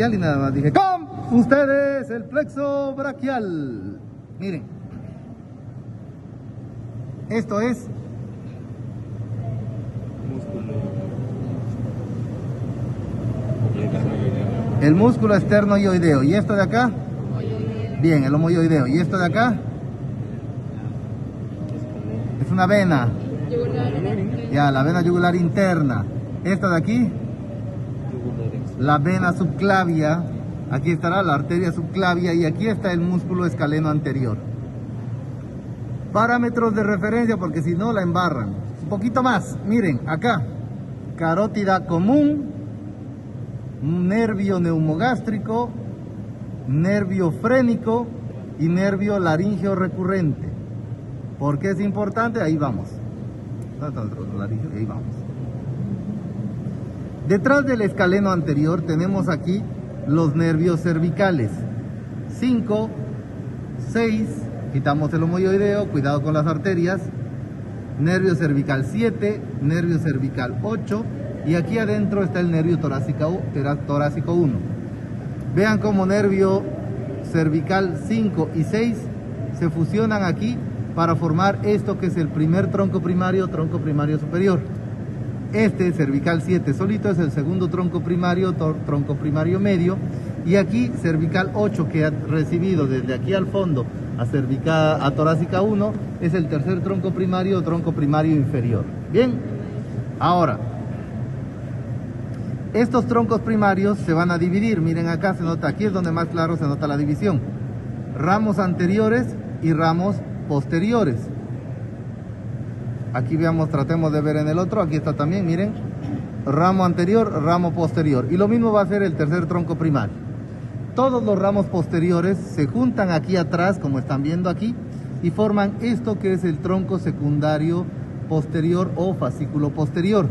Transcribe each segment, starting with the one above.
Y nada más dije, con ustedes el plexo braquial. Miren, esto es el músculo externo ioideo. ¿Y esto de acá? Bien, el homoioideo. ¿Y esto de acá? Es una vena. Ya, la vena yugular interna. Esta de aquí, la vena subclavia. Aquí estará la arteria subclavia y aquí está el músculo escaleno anterior. Parámetros de referencia, porque si no la embarran. Un poquito más, miren, acá. Carótida común, nervio neumogástrico, nervio frénico y nervio laringeo recurrente. ¿Por qué es importante? Ahí vamos. Ahí vamos. Detrás del escaleno anterior tenemos aquí los nervios cervicales. 5, 6, quitamos el homoioideo, cuidado con las arterias. Nervio cervical 7, nervio cervical 8 y aquí adentro está el nervio torácico 1. Vean cómo nervio cervical 5 y 6 se fusionan aquí para formar esto que es el primer tronco primario superior. Este cervical 7 solito es el segundo tronco primario medio, y aquí cervical 8 que ha recibido desde aquí al fondo a torácica 1 es el tercer tronco primario inferior. Bien, ahora estos troncos primarios se van a dividir. Miren, acá se nota, aquí es donde más claro se nota la división: ramos anteriores y ramos posteriores. Aquí veamos, tratemos de ver en el otro, aquí está también, miren, ramo anterior, ramo posterior, y lo mismo va a ser el tercer tronco primario. Todos los ramos posteriores se juntan aquí atrás, como están viendo aquí, y forman esto que es el tronco secundario posterior o fascículo posterior.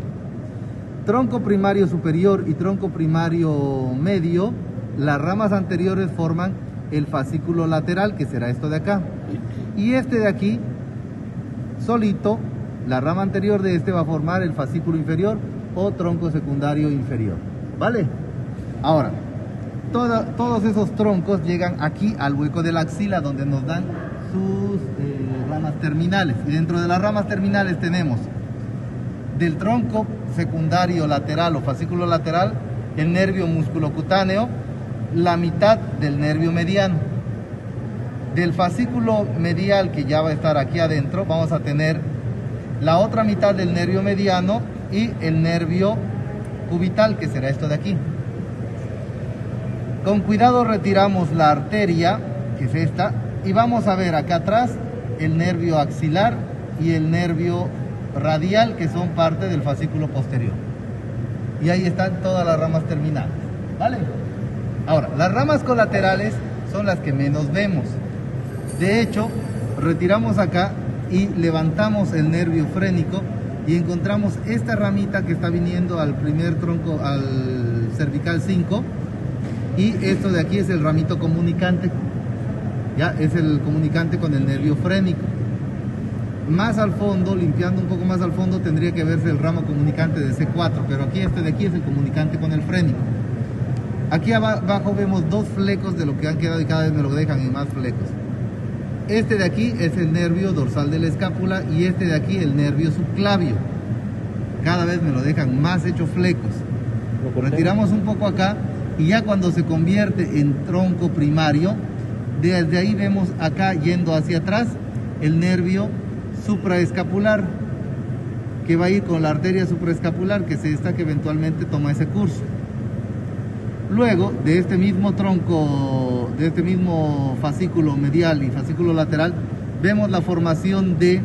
Tronco primario superior y tronco primario medio, las ramas anteriores forman el fascículo lateral, que será esto de acá, y este de aquí solito, la rama anterior de este va a formar el fascículo inferior o tronco secundario inferior, ¿vale? Ahora, todos esos troncos llegan aquí al hueco de la axila, donde nos dan sus ramas terminales, y dentro de las ramas terminales tenemos del tronco secundario lateral o fascículo lateral el nervio musculocutáneo, la mitad del nervio mediano. Del fascículo medial, que ya va a estar aquí adentro, vamos a tener la otra mitad del nervio mediano y el nervio cubital, que será esto de aquí. Con cuidado retiramos la arteria, que es esta, y vamos a ver acá atrás el nervio axilar y el nervio radial, que son parte del fascículo posterior. Y ahí están todas las ramas terminales, ¿vale? Ahora, las ramas colaterales son las que menos vemos. De hecho, retiramos acá y levantamos el nervio frénico y encontramos esta ramita que está viniendo al primer tronco, al cervical 5, y esto de aquí es el ramito comunicante, ya es el comunicante con el nervio frénico. Más al fondo, limpiando un poco más al fondo, tendría que verse el ramo comunicante de C4, pero aquí este de aquí es el comunicante con el frénico. Aquí abajo vemos dos flecos de lo que han quedado y cada vez me lo dejan en más flecos. Este de aquí es el nervio dorsal de la escápula y este de aquí el nervio subclavio. Cada vez me lo dejan más hecho flecos. Retiramos un poco acá y ya cuando se convierte en tronco primario, desde ahí vemos acá yendo hacia atrás el nervio supraescapular, que va a ir con la arteria supraescapular, que es esta que eventualmente toma ese curso. Luego de este mismo tronco, de este mismo fascículo medial y fascículo lateral, vemos la formación de,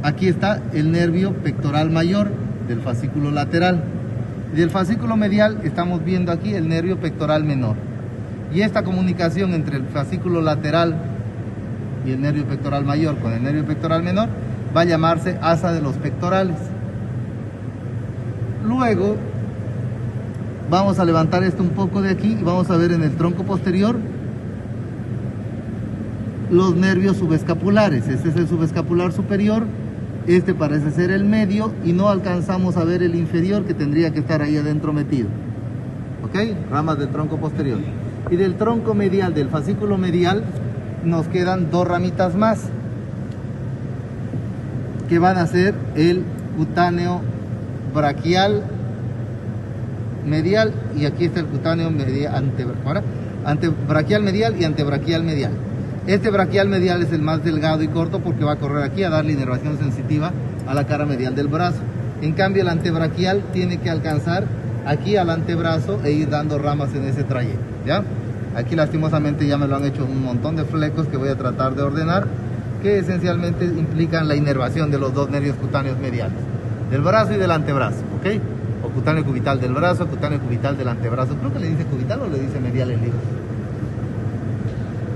aquí está el nervio pectoral mayor del fascículo lateral. Del fascículo medial estamos viendo aquí el nervio pectoral menor. Y esta comunicación entre el fascículo lateral y el nervio pectoral mayor con el nervio pectoral menor va a llamarse asa de los pectorales. Luego vamos a levantar esto un poco de aquí y vamos a ver en el tronco posterior los nervios subescapulares. Este es el subescapular superior, este parece ser el medio y no alcanzamos a ver el inferior, que tendría que estar ahí adentro metido. ¿ok? Ramas del tronco posterior. Y del tronco medial, del fascículo medial, nos quedan dos ramitas más, que van a ser el cutáneo braquial medial, y aquí está el cutáneo antebraquial medial y antebraquial medial. Este braquial medial es el más delgado y corto porque va a correr aquí a darle inervación sensitiva a la cara medial del brazo. En cambio, el antebraquial tiene que alcanzar aquí al antebrazo e ir dando ramas en ese trayecto, ¿ya? Aquí lastimosamente ya me lo han hecho un montón de flecos que voy a tratar de ordenar, que esencialmente implican la inervación de los dos nervios cutáneos mediales, del brazo y del antebrazo, ¿ok? O cutáneo cubital del brazo, cutáneo cubital del antebrazo. Creo que le dice cubital o le dice medial en libros.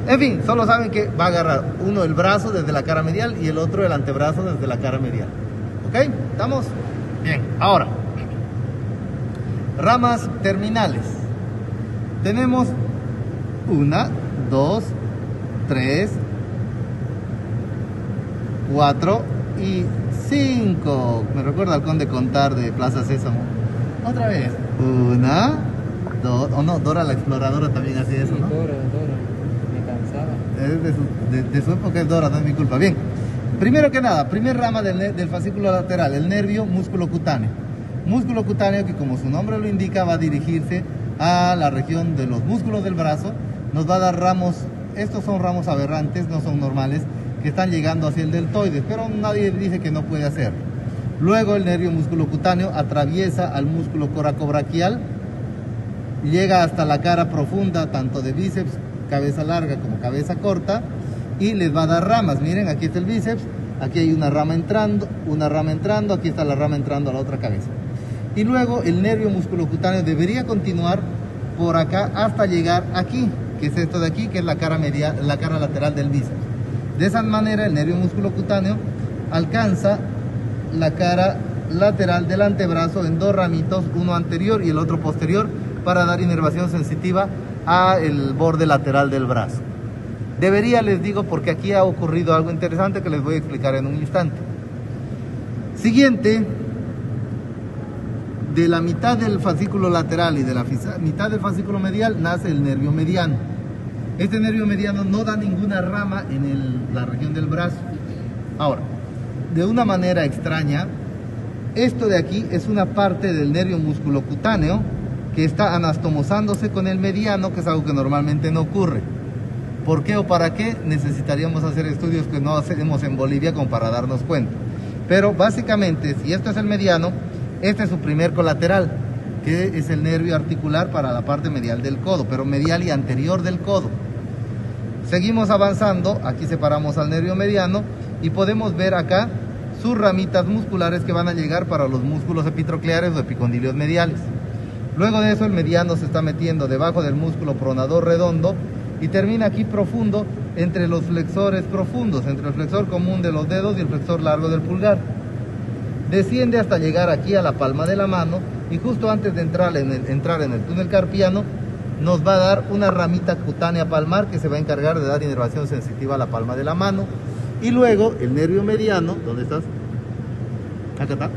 En fin, solo saben que va a agarrar uno el brazo desde la cara medial y el otro el antebrazo desde la cara medial. ¿Ok? ¿Estamos? Bien, ahora, ramas terminales. Tenemos 1, 2, 3, 4 y 5. Me recuerda al Conde Contar de Plaza Sésamo. Otra vez. 1, 2. O no, Dora la Exploradora también hacía eso, ¿no? Dora. Me cansaba. Es de su época, es Dora, no es mi culpa. Bien. Primero que nada, primer rama del fascículo lateral, el nervio músculo cutáneo. Músculo cutáneo que, como su nombre lo indica, va a dirigirse a la región de los músculos del brazo. Nos va a dar ramos, estos son ramos aberrantes, no son normales, que están llegando hacia el deltoides, pero nadie dice que no puede hacerlo. Luego el nervio músculo cutáneo atraviesa al músculo coracobraquial, llega hasta la cara profunda, tanto de bíceps, cabeza larga como cabeza corta, y les va a dar ramas. Miren, aquí está el bíceps, aquí hay una rama entrando, aquí está la rama entrando a la otra cabeza. Y luego el nervio musculocutáneo debería continuar por acá hasta llegar aquí, que es esto de aquí, que es la cara medial, la cara lateral del bíceps. De esa manera el nervio musculocutáneo alcanza la cara lateral del antebrazo en dos ramitos, uno anterior y el otro posterior, para dar inervación sensitiva al borde lateral del brazo. Debería, les digo, porque aquí ha ocurrido algo interesante que les voy a explicar en un instante. Siguiente, de la mitad del fascículo lateral y de la mitad del fascículo medial nace el nervio mediano. Este nervio mediano no da ninguna rama en la región del brazo. Ahora, de una manera extraña, esto de aquí es una parte del nervio musculocutáneo que está anastomosándose con el mediano, que es algo que normalmente no ocurre. ¿Por qué o para qué? Necesitaríamos hacer estudios que no hacemos en Bolivia como para darnos cuenta. Pero básicamente, si esto es el mediano, este es su primer colateral, que es el nervio articular para la parte medial del codo, pero medial y anterior del codo. Seguimos avanzando, aquí separamos al nervio mediano y podemos ver acá sus ramitas musculares que van a llegar para los músculos epitrocleares o epicondilios mediales. Luego de eso el mediano se está metiendo debajo del músculo pronador redondo y termina aquí profundo entre los flexores profundos, entre el flexor común de los dedos y el flexor largo del pulgar. Desciende hasta llegar aquí a la palma de la mano y justo antes de entrar en el túnel carpiano nos va a dar una ramita cutánea palmar que se va a encargar de dar inervación sensitiva a la palma de la mano. Y luego el nervio mediano, ¿dónde estás? Acá está.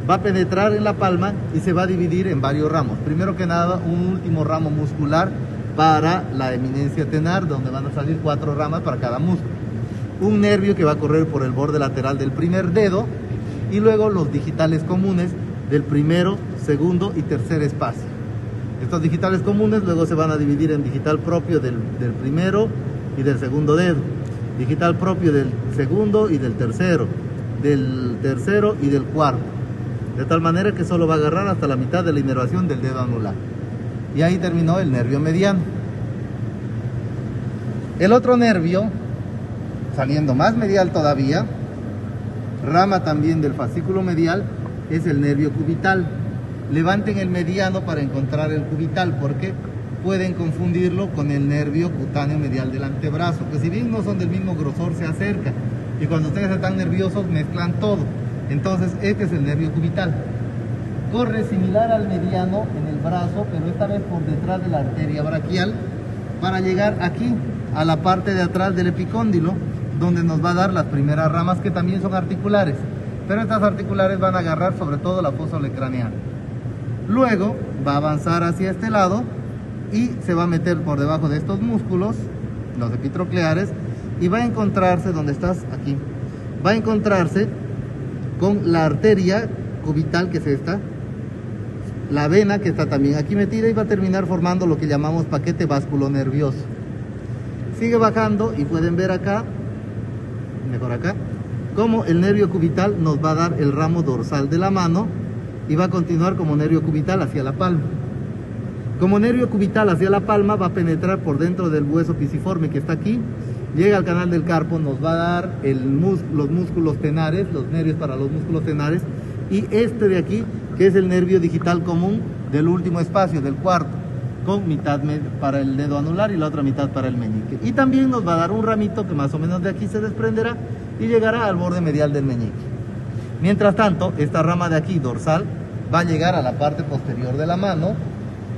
Va a penetrar en la palma y se va a dividir en varios ramos. Primero que nada, un último ramo muscular para la eminencia tenar, donde van a salir 4 ramas para cada músculo. Un nervio que va a correr por el borde lateral del primer dedo y luego los digitales comunes del primero, segundo y tercer espacio. Estos digitales comunes luego se van a dividir en digital propio del primero y del segundo dedo, digital propio del segundo y del tercero y del cuarto, de tal manera que solo va a agarrar hasta la mitad de la inervación del dedo anular. Y ahí terminó el nervio mediano. El otro nervio, saliendo más medial todavía, rama también del fascículo medial, es el nervio cubital. Levanten el mediano para encontrar el cubital, porque pueden confundirlo con el nervio cutáneo medial del antebrazo, que si bien no son del mismo grosor, se acercan. Y cuando ustedes están nerviosos, mezclan todo. Entonces, este es el nervio cubital. Corre similar al mediano en el brazo, pero esta vez por detrás de la arteria braquial, para llegar aquí, a la parte de atrás del epicóndilo, donde nos va a dar las primeras ramas que también son articulares. Pero estas articulares van a agarrar sobre todo la fosa olecraneal. Luego va a avanzar hacia este lado y se va a meter por debajo de estos músculos, los epitrocleares, y va a encontrarse, donde estás, aquí, va a encontrarse con la arteria cubital, que es esta, la vena, que está también aquí metida, y va a terminar formando lo que llamamos paquete vasculonervioso. Sigue bajando y pueden ver acá, mejor acá, como el nervio cubital nos va a dar el ramo dorsal de la mano y va a continuar como nervio cubital hacia la palma. Como nervio cubital hacia la palma va a penetrar por dentro del hueso pisiforme que está aquí, llega al canal del carpo, nos va a dar los músculos tenares, los nervios para los músculos tenares, y este de aquí, que es el nervio digital común del último espacio, del cuarto, con mitad para el dedo anular y la otra mitad para el meñique. Y también nos va a dar un ramito que más o menos de aquí se desprenderá y llegará al borde medial del meñique. Mientras tanto, esta rama de aquí, dorsal, va a llegar a la parte posterior de la mano,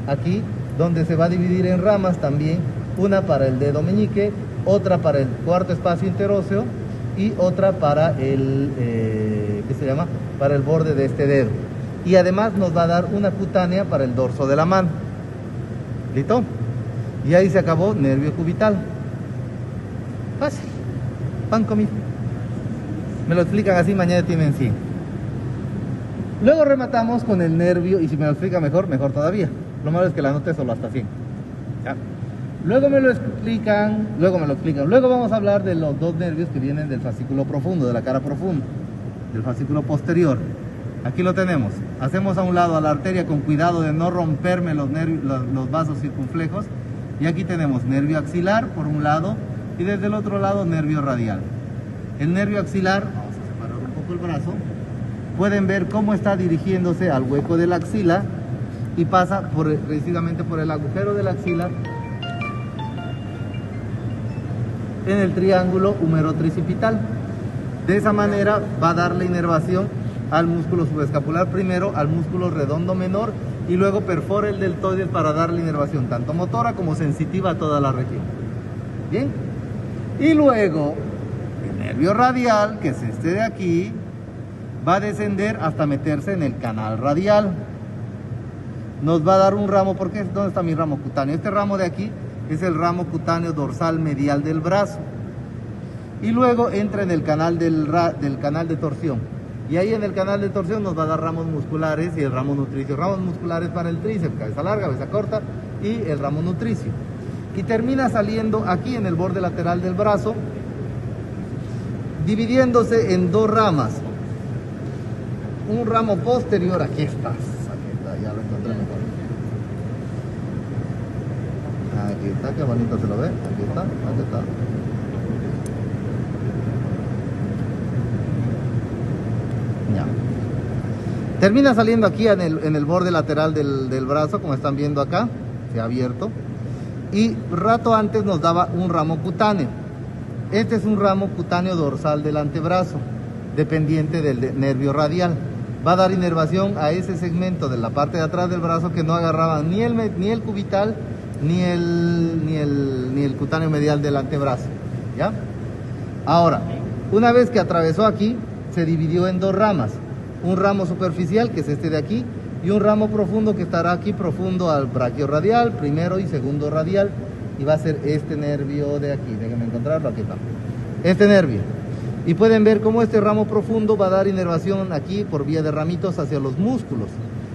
aquí, donde se va a dividir en ramas también, una para el dedo meñique, otra para el cuarto espacio interóseo y otra para el, para el borde de este dedo. Y además nos va a dar una cutánea para el dorso de la mano. ¿Listo? Y ahí se acabó nervio cubital. Fácil. Pan comido. Me lo explican así, mañana tienen 100. Luego rematamos con el nervio, y si me lo explica mejor, mejor todavía. Lo malo es que la anoté solo hasta 100. ¿Ya? Luego me lo explican. Luego vamos a hablar de los dos nervios que vienen del fascículo profundo, de la cara profunda, del fascículo posterior. Aquí lo tenemos. Hacemos a un lado a la arteria con cuidado de no romperme los nervios, los vasos circunflejos. Y aquí tenemos nervio axilar por un lado y desde el otro lado nervio radial. El nervio axilar, vamos a separar un poco el brazo, pueden ver cómo está dirigiéndose al hueco de la axila y pasa precisamente por el agujero de la axila en el triángulo húmero-tricipital. De esa manera va a dar la inervación al músculo subescapular primero, al músculo redondo menor, y luego perfora el deltoides para dar la inervación tanto motora como sensitiva a toda la región. Bien, y luego el nervio radial, que es este de aquí, va a descender hasta meterse en el canal radial. Nos va a dar un ramo, porque ¿dónde está mi ramo cutáneo? Este ramo de aquí es el ramo cutáneo dorsal medial del brazo, y luego entra en el canal del canal de torsión. Y ahí en el canal de torsión nos va a dar ramos musculares y el ramo nutricio. Ramos musculares para el tríceps, cabeza larga, cabeza corta, y el ramo nutricio. Y termina saliendo aquí en el borde lateral del brazo, dividiéndose en dos ramas. Un ramo posterior, aquí está, ya lo encontré mejor. Aquí está, qué bonito se lo ve, aquí está, aquí está. Ya. Termina saliendo aquí en el borde lateral del brazo, como están viendo acá, se ha abierto. Y rato antes nos daba un ramo cutáneo. Este es un ramo cutáneo dorsal del antebrazo, dependiente del nervio radial. Va a dar inervación a ese segmento de la parte de atrás del brazo que no agarraban ni el cubital ni el cutáneo medial del antebrazo. ¿Ya? Ahora, una vez que atravesó aquí, se dividió en dos ramas. Un ramo superficial, que es este de aquí, y un ramo profundo que estará aquí profundo al brachiorradial, primero y segundo radial, y va a ser este nervio de aquí. Déjenme encontrarlo, aquí está. Este nervio. Y pueden ver cómo este ramo profundo va a dar inervación aquí por vía de ramitos hacia los músculos.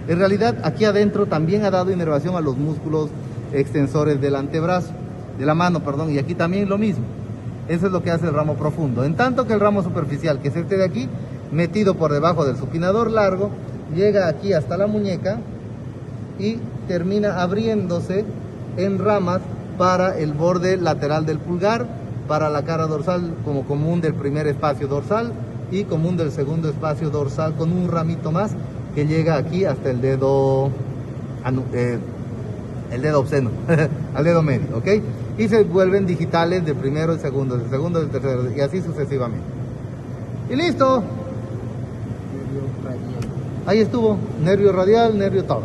En realidad, aquí adentro también ha dado inervación a los músculos extensores del antebrazo, de la mano, perdón, y aquí también lo mismo. Eso es lo que hace el ramo profundo. En tanto que el ramo superficial, que es este de aquí, metido por debajo del supinador largo, llega aquí hasta la muñeca y termina abriéndose en ramas para el borde lateral del pulgar, para la cara dorsal como común del primer espacio dorsal y común del segundo espacio dorsal, con un ramito más que llega aquí hasta el dedo obsceno, al dedo medio, ¿ok? Y se vuelven digitales de primero y segundo, de segundo y tercero, y así sucesivamente. Y listo. Ahí estuvo, nervio radial, nervio todo.